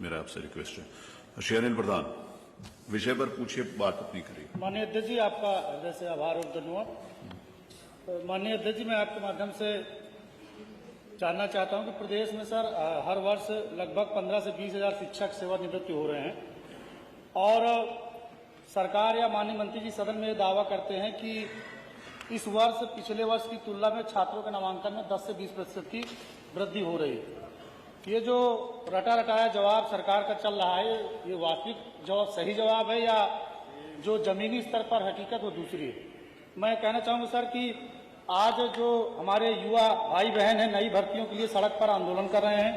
मेरा आपसे रिक्वेस्ट है। श्री अनिल प्रधान, विषय पर पूछिए, बात अपनी करिए। माननीय अध्यक्ष जी, आपका हृदय से आभार और धन्यवाद। माननीय अध्यक्ष जी, मैं आपके माध्यम से जानना चाहता हूं कि प्रदेश में सर हर वर्ष लगभग 15 से 20 हजार शिक्षक सेवानिवृत्त हो रहे हैं और सरकार या माननीय मंत्री जी सदन में दावा करते हैं कि इस वर्ष पिछले वर्ष की तुलना में छात्रों के नामांकन में 10 से 20% की वृद्धि हो रही है। ये जो रटा रटाया जवाब सरकार का चल रहा है, ये वास्तविक जवाब सही जवाब है या जो जमीनी स्तर पर हकीकत वो दूसरी है? मैं कहना चाहूंगा सर कि आज जो हमारे युवा भाई बहन हैं नई भर्तियों के लिए सड़क पर आंदोलन कर रहे हैं,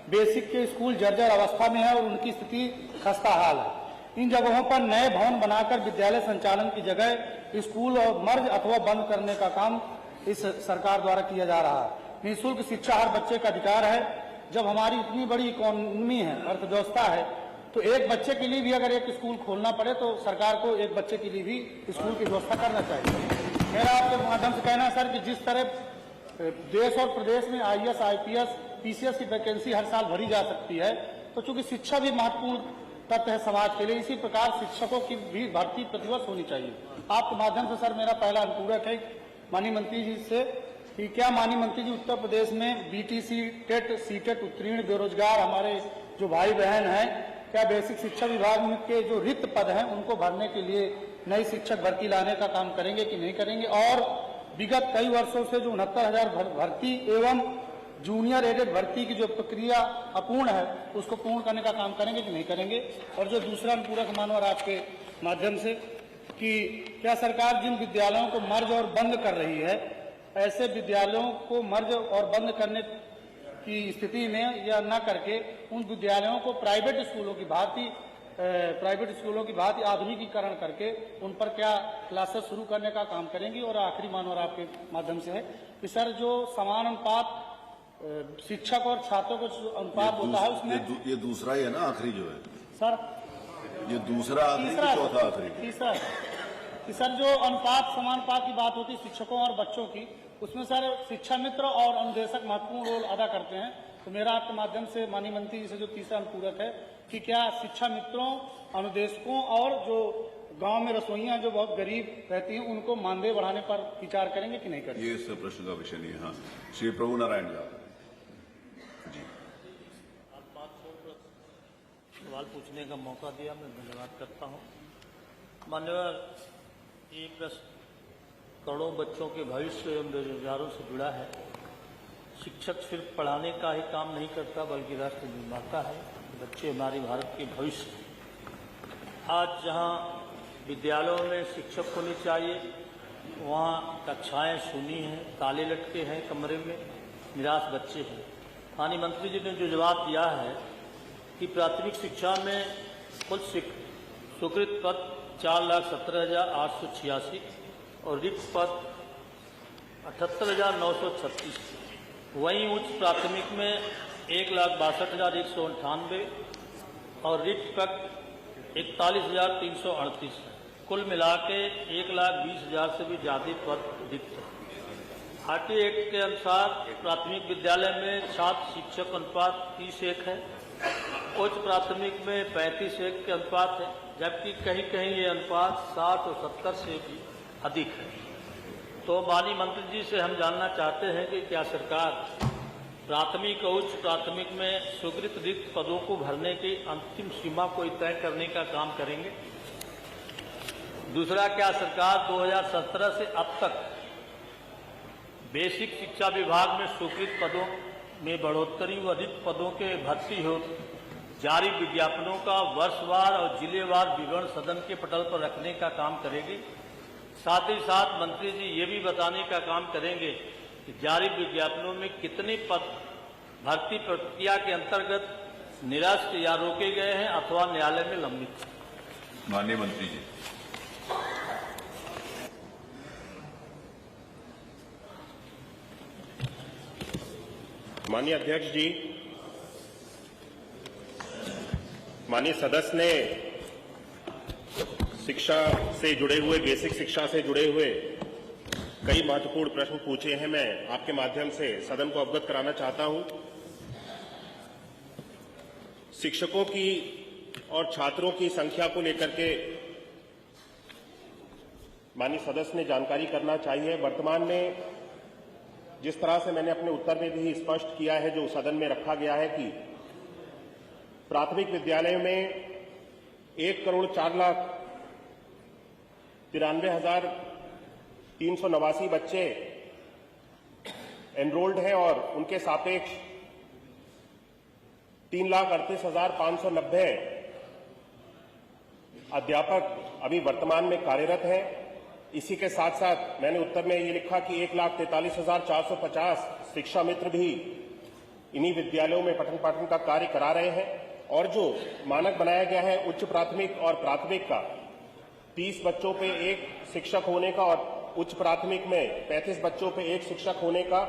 बेसिक के स्कूल जर्जर अवस्था में है और उनकी स्थिति खस्ता हाल है। इन जगहों पर नए भवन बनाकर विद्यालय संचालन की जगह स्कूल और मर्ज अथवा बंद करने का काम इस सरकार द्वारा किया जा रहा है। निःशुल्क शिक्षा हर बच्चे का अधिकार है। जब हमारी इतनी बड़ी इकोनॉमी है, अर्थव्यवस्था है, तो एक बच्चे के लिए भी अगर एक स्कूल खोलना पड़े तो सरकार को एक बच्चे के लिए भी स्कूल की व्यवस्था करना चाहिए। मेरा आपके माध्यम से कहना है सर कि जिस तरह देश और प्रदेश में IAS, IPS, PCS की वैकेंसी हर साल भरी जा सकती है, तो चूंकि शिक्षा भी महत्वपूर्ण तत्व है समाज के लिए, इसी प्रकार शिक्षकों की भी भर्ती प्रतिवर्ष होनी चाहिए। आपके माध्यम से सर मेरा पहला अनुपूरक है माननीय मंत्री जी से कि क्या माननीय मंत्री जी उत्तर प्रदेश में BTC, टेट, CTET उत्तीर्ण बेरोजगार हमारे जो भाई बहन हैं, क्या बेसिक शिक्षा विभाग में के जो रिक्त पद हैं उनको भरने के लिए नई शिक्षक भर्ती लाने का काम करेंगे कि नहीं करेंगे? और विगत कई वर्षों से जो 69,000 भर्ती एवं जूनियर एडेड भर्ती की जो प्रक्रिया अपूर्ण है उसको पूर्ण करने का काम करेंगे कि नहीं करेंगे? और जो दूसरा अनुपूरक मानवर आपके माध्यम से कि क्या सरकार जिन विद्यालयों को मर्ज और बंद कर रही है, ऐसे विद्यालयों को मर्ज और बंद करने की स्थिति में या न करके उन विद्यालयों को प्राइवेट स्कूलों की भांति आधुनिकीकरण करके उन पर क्या क्लासेस शुरू करने का काम करेंगी? और आखिरी मानवर आपके माध्यम से है कि सर जो समान अनुपात शिक्षक और छात्रों को अनुपात होता है उसमें ये दूसरा ही है ना, आखिरी जो है सर, ये दूसरा आखिरी, चौथा आखिरी, तीसरा कि सर जो अनुपात समानुपात की बात होती है शिक्षकों और बच्चों की, उसमें सर शिक्षा मित्र और अनुदेशक महत्वपूर्ण रोल अदा करते हैं। तो मेरा आपके माध्यम से माननीय मंत्री जी से जो तीसरा अनुपूरक है कि क्या शिक्षा मित्रों, अनुदेशकों और जो गांव में रसोइयां जो बहुत गरीब रहती हैं उनको मानदेय बढ़ाने पर विचार करेंगे कि नहीं करेंगे? ये इस प्रश्न का विषय नहीं है। हाँ, श्री प्रभु नारायण जी। सवाल पूछने का मौका दिया, मैं धन्यवाद करता हूँ। माननीय, ये प्रश्न करोड़ों बच्चों के भविष्य एवं बेरोजगारों से जुड़ा है। शिक्षक सिर्फ पढ़ाने का ही काम नहीं करता बल्कि राष्ट्र निर्माता है। बच्चे हमारे भारत के भविष्य। आज जहाँ विद्यालयों में शिक्षक होने चाहिए वहाँ कक्षाएं शून्य हैं, ताले लटके हैं कमरे में, निराश बच्चे हैं। माननीय मंत्री जी ने जो जवाब दिया है कि प्राथमिक शिक्षा में कुल स्वीकृत पद 4,17,886 और रिक्त पद 78,936। वहीं उच्च प्राथमिक में 1,62,198 और रिक्त पद 41,338 है। कुल मिला के 1,20,000 से भी ज्यादा पद रिक्त है। भारतीय एक्ट के अनुसार प्राथमिक विद्यालय में छात्र शिक्षक अनुपात 30:1 है, उच्च प्राथमिक में 35:1 के अनुपात है, जबकि कहीं कहीं ये अनुपात 60 और 70 से भी अधिक है। तो माननीय मंत्री जी से हम जानना चाहते हैं कि क्या सरकार प्राथमिक और उच्च प्राथमिक में स्वीकृत रिक्त पदों को भरने की अंतिम सीमा को तय करने का काम करेंगे? दूसरा, क्या सरकार 2017 से अब तक बेसिक शिक्षा विभाग में स्वीकृत पदों में बढ़ोतरी व रिक्त पदों के भर्ती हो जारी विज्ञापनों का वर्षवार और जिलेवार विवरण सदन के पटल पर रखने का काम करेगी? साथ ही साथ मंत्री जी ये भी बताने का काम करेंगे कि जारी विज्ञापनों में कितने पद भर्ती प्रक्रिया के अंतर्गत निरस्त या रोके गए हैं अथवा न्यायालय में लंबित? माननीय मंत्री जी। माननीय अध्यक्ष जी, माननीय सदस्य ने शिक्षा से जुड़े हुए, बेसिक शिक्षा से जुड़े हुए कई महत्वपूर्ण प्रश्न पूछे हैं। मैं आपके माध्यम से सदन को अवगत कराना चाहता हूं। शिक्षकों की और छात्रों की संख्या को लेकर के माननीय सदस्य ने जानकारी करना चाहिए। वर्तमान में जिस तरह से मैंने अपने उत्तर में भी स्पष्ट किया है, जो सदन में रखा गया है कि प्राथमिक विद्यालयों में 1,93,389 बच्चे एनरोल्ड हैं और उनके सापेक्ष 3,38,590 अध्यापक अभी वर्तमान में कार्यरत हैं। इसी के साथ साथ मैंने उत्तर में ये लिखा कि 1,43,450 शिक्षा मित्र भी इन्हीं विद्यालयों में पठन पाठन का कार्य करा रहे हैं और जो मानक बनाया गया है उच्च प्राथमिक और प्राथमिक का 30 बच्चों पे एक शिक्षक होने का और उच्च प्राथमिक में 35 बच्चों पे एक शिक्षक होने का,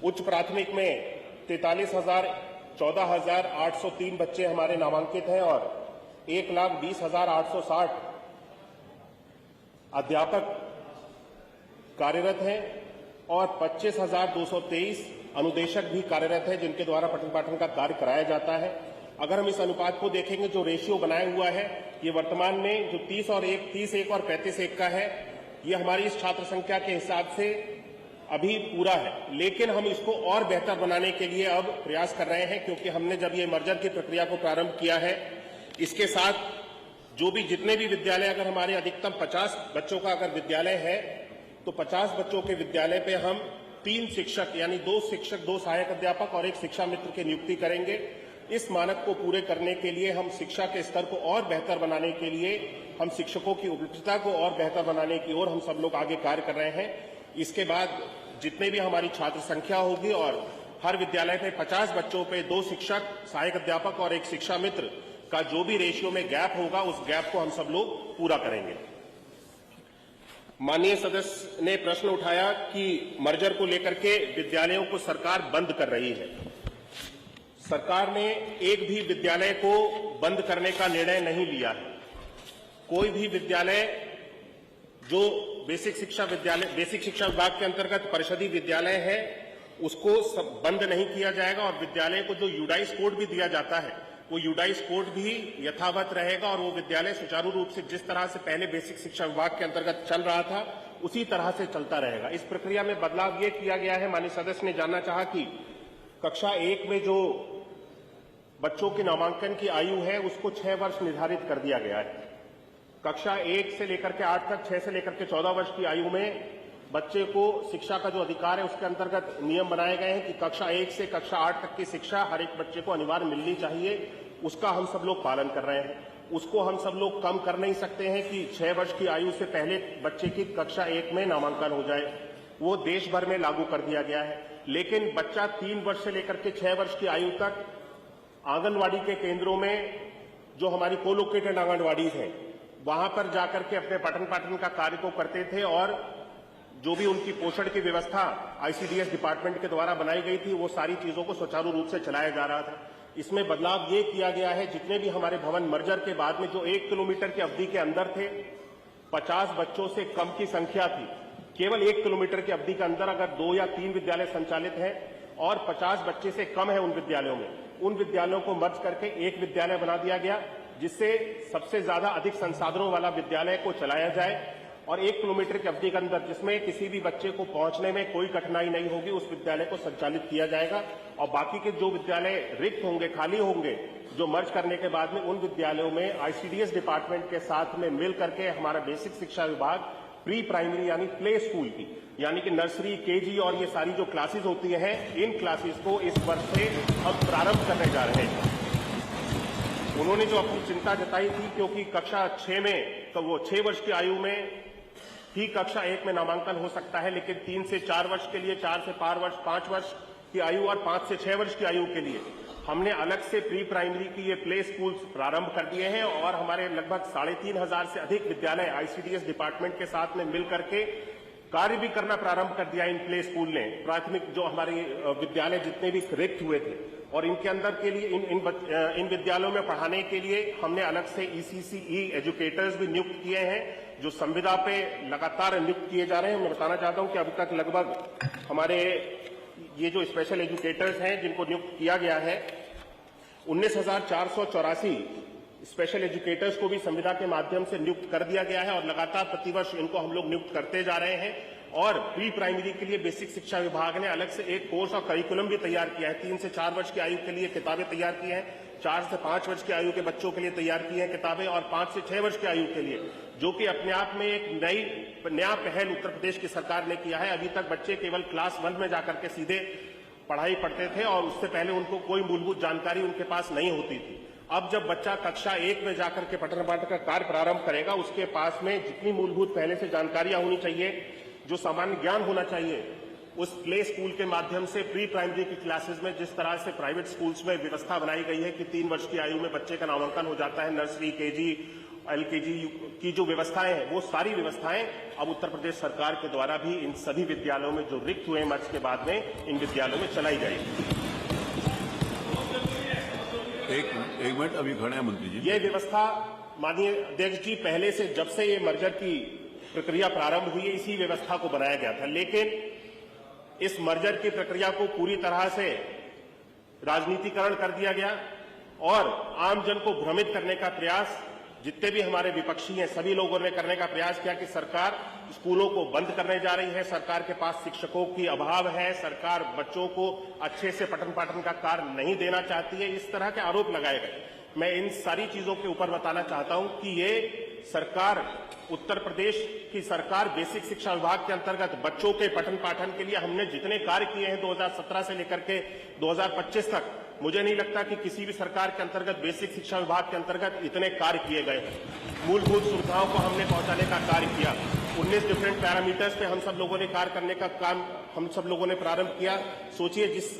उच्च प्राथमिक में 14,803 बच्चे हमारे नामांकित हैं और 1,20,860 अध्यापक कार्यरत हैं और 25,223 अनुदेशक भी कार्यरत हैं जिनके द्वारा पठन पाठन का कार्य कराया जाता है। अगर हम इस अनुपात को देखेंगे, जो रेशियो बनाया हुआ है, ये वर्तमान में जो 30 और 35/1 का है, ये हमारी इस छात्र संख्या के हिसाब से अभी पूरा है, लेकिन हम इसको और बेहतर बनाने के लिए अब प्रयास कर रहे हैं, क्योंकि हमने जब ये मर्जर की प्रक्रिया को प्रारंभ किया है, इसके साथ जो भी जितने भी विद्यालय, अगर हमारे अधिकतम 50 बच्चों का अगर विद्यालय है तो 50 बच्चों के विद्यालय पे हम 3 शिक्षक यानी 2 शिक्षक, 2 सहायक अध्यापक और 1 शिक्षा मित्र की नियुक्ति करेंगे। इस मानक को पूरे करने के लिए हम शिक्षा के स्तर को और बेहतर बनाने के लिए, हम शिक्षकों की उपलब्धता को और बेहतर बनाने की ओर हम सब लोग आगे कार्य कर रहे हैं। इसके बाद जितने भी हमारी छात्र संख्या होगी और हर विद्यालय में 50 बच्चों पे 2 शिक्षक, सहायक अध्यापक और 1 शिक्षा मित्र का जो भी रेशियो में गैप होगा, उस गैप को हम सब लोग पूरा करेंगे। माननीय सदस्य ने प्रश्न उठाया कि मर्जर को लेकर के विद्यालयों को सरकार बंद कर रही है। सरकार ने एक भी विद्यालय को बंद करने का निर्णय नहीं लिया है। कोई भी विद्यालय जो बेसिक शिक्षा विभाग के अंतर्गत परिषदीय विद्यालय है, उसको बंद नहीं किया जाएगा और विद्यालय को जो यूडाइस कोड भी दिया जाता है, वो यूडाइस कोड भी यथावत रहेगा और वो विद्यालय सुचारू रूप से जिस तरह से पहले बेसिक शिक्षा विभाग के अंतर्गत चल रहा था, उसी तरह से चलता रहेगा। इस प्रक्रिया में बदलाव ये किया गया है। माननीय सदस्य ने जानना चाहा कि कक्षा 1 में जो बच्चों के नामांकन की आयु है, उसको 6 वर्ष निर्धारित कर दिया गया है। कक्षा 1 से लेकर के 8 तक, 6 से लेकर के 14 वर्ष की आयु में बच्चे को शिक्षा का जो अधिकार है, उसके अंतर्गत नियम बनाए गए हैं कि कक्षा 1 से कक्षा 8 तक की शिक्षा हर एक बच्चे को अनिवार्य मिलनी चाहिए। उसका हम सब लोग पालन कर रहे हैं। उसको हम सब लोग कम कर नहीं सकते हैं कि 6 वर्ष की आयु से पहले बच्चे की कक्षा 1 में नामांकन हो जाए। वो देश भर में लागू कर दिया गया है। लेकिन बच्चा 3 वर्ष से लेकर के 6 वर्ष की आयु तक आंगनवाड़ी के केंद्रों में, जो हमारी कोलोकेटेड आंगनवाड़ी है, वहां पर जाकर के अपने पठन पाठन का कार्य को करते थे और जो भी उनकी पोषण की व्यवस्था आईसीडीएस डिपार्टमेंट के द्वारा बनाई गई थी, वो सारी चीजों को सुचारू रूप से चलाया जा रहा था। इसमें बदलाव ये किया गया है, जितने भी हमारे भवन मर्जर के बाद में जो 1 किलोमीटर की अवधि के अंदर थे, 50 बच्चों से कम की संख्या थी। केवल 1 किलोमीटर की अवधि के अंदर अगर 2 या 3 विद्यालय संचालित हैं और 50 बच्चे से कम है उन विद्यालयों में, उन विद्यालयों को मर्ज करके एक विद्यालय बना दिया गया, जिससे सबसे ज्यादा अधिक संसाधनों वाला विद्यालय को चलाया जाए और 1 किलोमीटर की अवधि के अंदर, जिसमें किसी भी बच्चे को पहुंचने में कोई कठिनाई नहीं होगी, उस विद्यालय को संचालित किया जाएगा। और बाकी के जो विद्यालय रिक्त होंगे, खाली होंगे, जो मर्ज करने के बाद में, उन विद्यालयों में आईसीडीएस डिपार्टमेंट के साथ में मिल करके हमारा बेसिक शिक्षा विभाग प्री प्राइमरी यानी प्ले स्कूल की, यानी कि नर्सरी, केजी और ये सारी जो क्लासेस होती हैं, इन क्लासेस को इस वर्ष से हम प्रारंभ करने जा रहे हैं। उन्होंने जो अपनी चिंता जताई थी, क्योंकि कक्षा 6 में, तो वो 6 वर्ष की आयु में ही कक्षा 1 में नामांकन हो सकता है, लेकिन 3 से 4 वर्ष के लिए, 4 से 5 वर्ष की आयु और 5 से 6 वर्ष की आयु के लिए हमने अलग से प्री प्राइमरी की ये प्ले स्कूल प्रारंभ कर दिए हैं और हमारे लगभग 3,500 से अधिक विद्यालय आईसीडीएस डिपार्टमेंट के साथ में मिल करके कार्य भी करना प्रारंभ कर दिया इन प्ले स्कूल ने। प्राथमिक जो हमारे विद्यालय जितने भी रिक्त हुए थे, और इनके अंदर के लिए इन विद्यालयों में पढ़ाने के लिए हमने अलग से ईसीसीई एजुकेटर्स भी नियुक्त किए हैं, जो संविदा पे लगातार नियुक्त किए जा रहे हैं। मैं बताना चाहता हूं कि अभी तक लगभग हमारे ये जो स्पेशल एजुकेटर्स हैं जिनको नियुक्त किया गया है, 19,484 स्पेशल एजुकेटर्स को भी संविदा के माध्यम से नियुक्त कर दिया गया है और लगातार प्रतिवर्ष इनको हम लोग नियुक्त करते जा रहे हैं। और प्री प्राइमरी के लिए बेसिक शिक्षा विभाग ने अलग से एक कोर्स और करिकुलम भी तैयार किया है। 3 से 4 वर्ष की आयु के लिए किताबें तैयार की हैं, 4 से 5 वर्ष की आयु के बच्चों के लिए तैयार की हैं किताबें, और 5 से 6 वर्ष की आयु के लिए, जो कि अपने आप में एक नया पहल उत्तर प्रदेश की सरकार ने किया है। अभी तक बच्चे केवल क्लास 1 में जाकर के सीधे पढ़ाई पढ़ते थे और उससे पहले उनको कोई मूलभूत जानकारी उनके पास नहीं होती थी। अब जब बच्चा कक्षा 1 में जाकर के पठन पाठन का कार्य प्रारंभ करेगा, उसके पास में जितनी मूलभूत पहले से जानकारियां होनी चाहिए, जो सामान्य ज्ञान होना चाहिए, उस प्ले स्कूल के माध्यम से प्री प्राइमरी की क्लासेस में जिस तरह से प्राइवेट स्कूल्स में व्यवस्था बनाई गई है कि 3 वर्ष की आयु में बच्चे का नामांकन हो जाता है, नर्सरी, केजी, एलकेजी की जो व्यवस्थाएं हैं, वो सारी व्यवस्थाएं अब उत्तर प्रदेश सरकार के द्वारा भी इन सभी विद्यालयों में जो रिक्त हुए मार्च के बाद में इन विद्यालयों में चलाई जाएगी। एक मिनट, अभी खड़े हैं मंत्री जी। ये व्यवस्था माननीय अध्यक्ष जी, पहले से जब से ये मर्जर की प्रक्रिया प्रारंभ हुई है, इसी व्यवस्था को बनाया गया था। लेकिन इस मर्जर की प्रक्रिया को पूरी तरह से राजनीतिकरण कर दिया गया और आम जन को भ्रमित करने का प्रयास जितने भी हमारे विपक्षी हैं सभी लोगों ने करने का प्रयास किया कि सरकार स्कूलों को बंद करने जा रही है, सरकार के पास शिक्षकों की अभाव है, सरकार बच्चों को अच्छे से पठन पाठन का कार्य नहीं देना चाहती है। इस तरह के आरोप लगाए गए। मैं इन सारी चीजों के ऊपर बताना चाहता हूं कि ये सरकार, उत्तर प्रदेश की सरकार बेसिक शिक्षा विभाग के अंतर्गत बच्चों के पठन पाठन के लिए हमने जितने कार्य किए हैं 2017 से लेकर के 2025 तक, मुझे नहीं लगता कि किसी भी सरकार के अंतर्गत बेसिक शिक्षा विभाग के अंतर्गत इतने कार्य किए गए हैं। मूलभूत सुविधाओं को हमने पहुंचाने का कार्य किया। 19 डिफरेंट पैरामीटर्स पे हम सब लोगों ने कार्य करने का काम हम सब लोगों ने प्रारंभ किया। सोचिए, जिस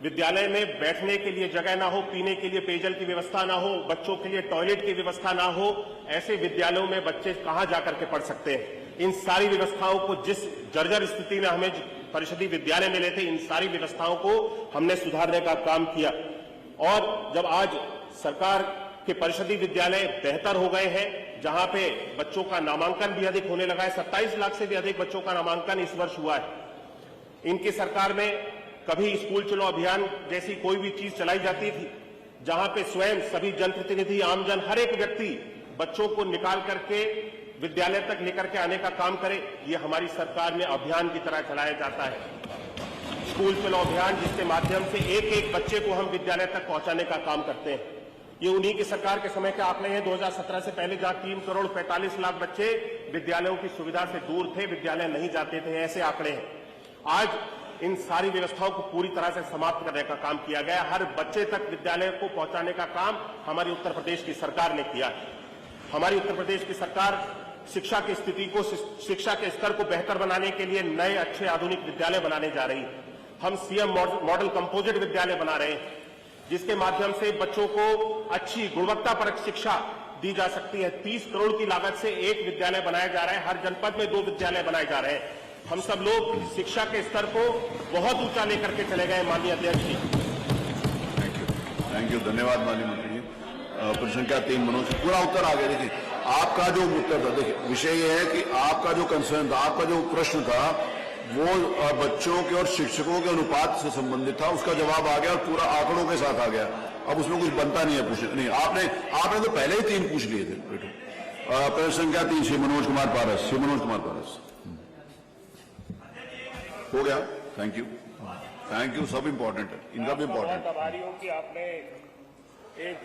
विद्यालय में बैठने के लिए जगह ना हो, पीने के लिए पेयजल की व्यवस्था ना हो, बच्चों के लिए टॉयलेट की व्यवस्था ना हो, ऐसे विद्यालयों में बच्चे कहां जाकर के पढ़ सकते हैं। इन सारी व्यवस्थाओं को, जिस जर्जर स्थिति में हमें परिषदीय विद्यालय मिले थे, इन सारी व्यवस्थाओं को हमने सुधारने का काम किया। और जब आज सरकार के परिषदीय विद्यालय बेहतर हो गए हैं, जहां पे बच्चों का नामांकन भी अधिक होने लगा है, 27 लाख से भी अधिक बच्चों का नामांकन इस वर्ष हुआ है। इनकी सरकार में कभी स्कूल चलो अभियान जैसी कोई भी चीज चलाई जाती थी, जहां पे स्वयं सभी जनप्रतिनिधि, आमजन, हर एक व्यक्ति बच्चों को निकाल करके विद्यालय तक लेकर के आने का काम करे, ये हमारी सरकार में अभियान की तरह चलाया जाता है। स्कूल चलो अभियान, जिसके माध्यम से एक एक बच्चे को हम विद्यालय तक पहुंचाने का काम करते हैं। ये उन्हीं की सरकार के समय के आंकड़े हैं। 2017 से पहले जहां 3 करोड़ 45 लाख बच्चे विद्यालयों की सुविधा से दूर थे, विद्यालय नहीं जाते थे, ऐसे आंकड़े हैं। आज इन सारी व्यवस्थाओं को पूरी तरह से समाप्त करने का काम किया गया। हर बच्चे तक विद्यालय को पहुंचाने का काम हमारी उत्तर प्रदेश की सरकार ने किया है। हमारी उत्तर प्रदेश की सरकार शिक्षा की स्थिति को, शिक्षा के स्तर को बेहतर बनाने के लिए नए अच्छे आधुनिक विद्यालय बनाने जा रही है। हम सीएम मॉडल कंपोजिट विद्यालय बना रहे हैं, जिसके माध्यम से बच्चों को अच्छी गुणवत्तापरक शिक्षा दी जा सकती है। 30 करोड़ की लागत से एक विद्यालय बनाया जा रहा है, हर जनपद में 2 विद्यालय बनाए जा रहे हैं। हम सब लोग शिक्षा के स्तर को बहुत ऊंचा लेकर के चले गए। माननीय अध्यक्ष जी, थैंक यू, धन्यवाद माननीय मंत्री जी। प्रश्न संख्या 3 मनोज, पूरा उत्तर आ गया। देखिए, आपका जो उत्तर था, देखिए विषय ये है कि आपका जो कंसर्न था, आपका जो प्रश्न था, वो बच्चों के और शिक्षकों के अनुपात से संबंधित था। उसका जवाब आ गया और पूरा आंकड़ों के साथ आ गया। अब उसमें कुछ बनता नहीं है पूछने। नहीं, आपने तो पहले ही 3 पूछ लिए थे। प्रश्न संख्या 3 श्री मनोज कुमार पारस, श्री मनोज कुमार पारस हो गया। थैंक यू, सब इंपॉर्टेंट है, इनका भी इंपॉर्टेंट। आपने एक